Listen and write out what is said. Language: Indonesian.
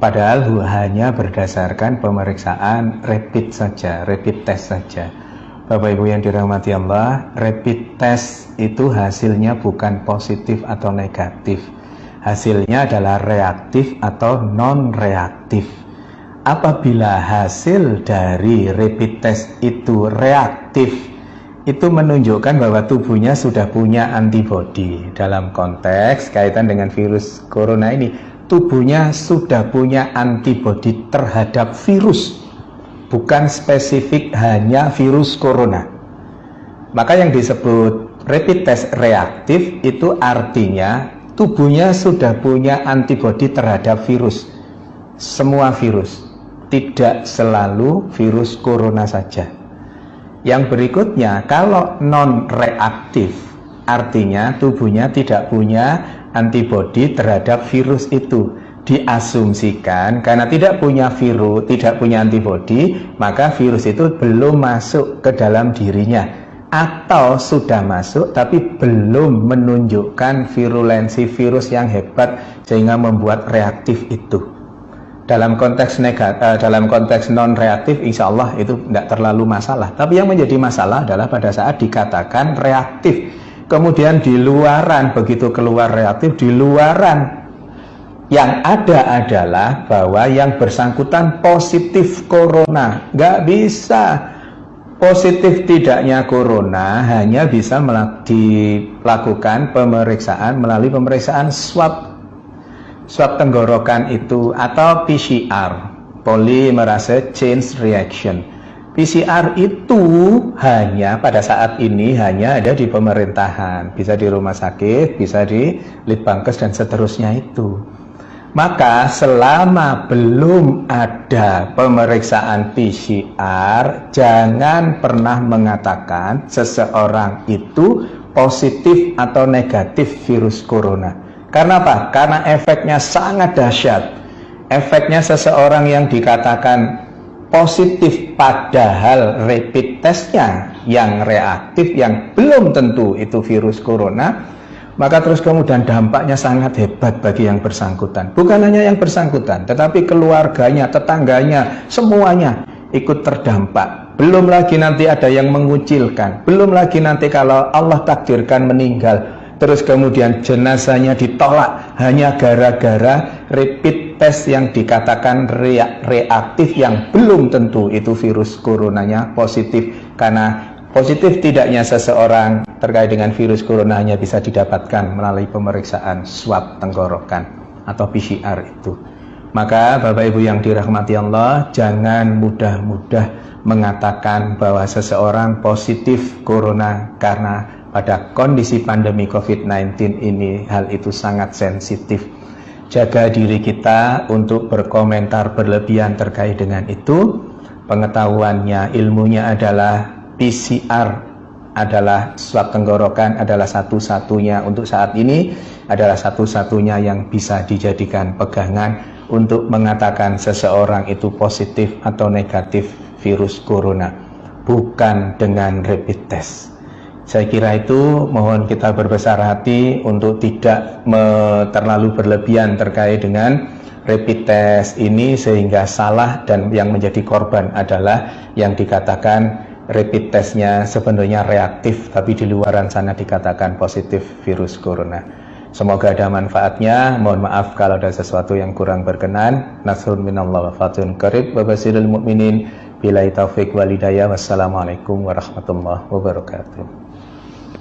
Padahal hanya berdasarkan pemeriksaan rapid saja, rapid test saja. Bapak Ibu yang dirahmati Allah, rapid test itu hasilnya bukan positif atau negatif. Hasilnya adalah reaktif atau non-reaktif. Apabila hasil dari rapid test itu reaktif, itu menunjukkan bahwa tubuhnya sudah punya antibodi. Dalam konteks kaitan dengan virus corona ini, tubuhnya sudah punya antibodi terhadap virus, bukan spesifik hanya virus corona. Maka yang disebut rapid test reaktif itu artinya tubuhnya sudah punya antibodi terhadap virus, semua virus, tidak selalu virus corona saja. Yang berikutnya, kalau non-reaktif, artinya tubuhnya tidak punya antibodi terhadap virus itu. Diasumsikan karena tidak punya virus, tidak punya antibodi, maka virus itu belum masuk ke dalam dirinya, atau sudah masuk tapi belum menunjukkan virulensi virus yang hebat sehingga membuat reaktif itu. Dalam konteks dalam konteks non-reaktif, insya Allah itu tidak terlalu masalah. Tapi yang menjadi masalah adalah pada saat dikatakan reaktif, kemudian di luaran, begitu keluar reaktif, di luaran yang ada adalah bahwa yang bersangkutan positif corona. Nggak bisa. Positif tidaknya corona hanya bisa dilakukan pemeriksaan melalui pemeriksaan swab tenggorokan itu, atau PCR, polymerase chain reaction. PCR itu hanya pada saat ini hanya ada di pemerintahan, bisa di rumah sakit, bisa di Litbangkes dan seterusnya itu. Maka selama belum ada pemeriksaan PCR, jangan pernah mengatakan seseorang itu positif atau negatif virus corona. Karena apa? Karena efeknya sangat dahsyat. Efeknya seseorang yang dikatakan positif padahal rapid testnya yang reaktif, yang belum tentu itu virus corona, maka terus kemudian dampaknya sangat hebat bagi yang bersangkutan. Bukan hanya yang bersangkutan, tetapi keluarganya, tetangganya, semuanya ikut terdampak. Belum lagi nanti ada yang mengucilkan, belum lagi nanti kalau Allah takdirkan meninggal, terus kemudian jenazahnya ditolak hanya gara-gara rapid test yang dikatakan reaktif, yang belum tentu itu virus coronanya positif. Karena positif tidaknya seseorang terkait dengan virus corona hanya bisa didapatkan melalui pemeriksaan swab tenggorokan atau PCR itu. Maka Bapak Ibu yang dirahmati Allah, jangan mudah-mudah mengatakan bahwa seseorang positif corona, karena pada kondisi pandemi COVID-19 ini hal itu sangat sensitif. Jaga diri kita untuk berkomentar berlebihan terkait dengan itu. Pengetahuannya, ilmunya adalah PCR adalah swab tenggorokan, adalah satu-satunya untuk saat ini, adalah satu-satunya yang bisa dijadikan pegangan untuk mengatakan seseorang itu positif atau negatif virus corona, bukan dengan rapid test. Saya kira itu, mohon kita berbesar hati untuk tidak terlalu berlebihan terkait dengan rapid test ini sehingga salah, dan yang menjadi korban adalah yang dikatakan rapid testnya sebenarnya reaktif tapi di luaran sana dikatakan positif virus corona. Semoga ada manfaatnya. Mohon maaf kalau ada sesuatu yang kurang berkenan. Nasrun minallah wa fatun qarib wa basirul mu'minin. Billahi taufiq wal hidayah. Wassalamualaikum warahmatullahi wabarakatuh.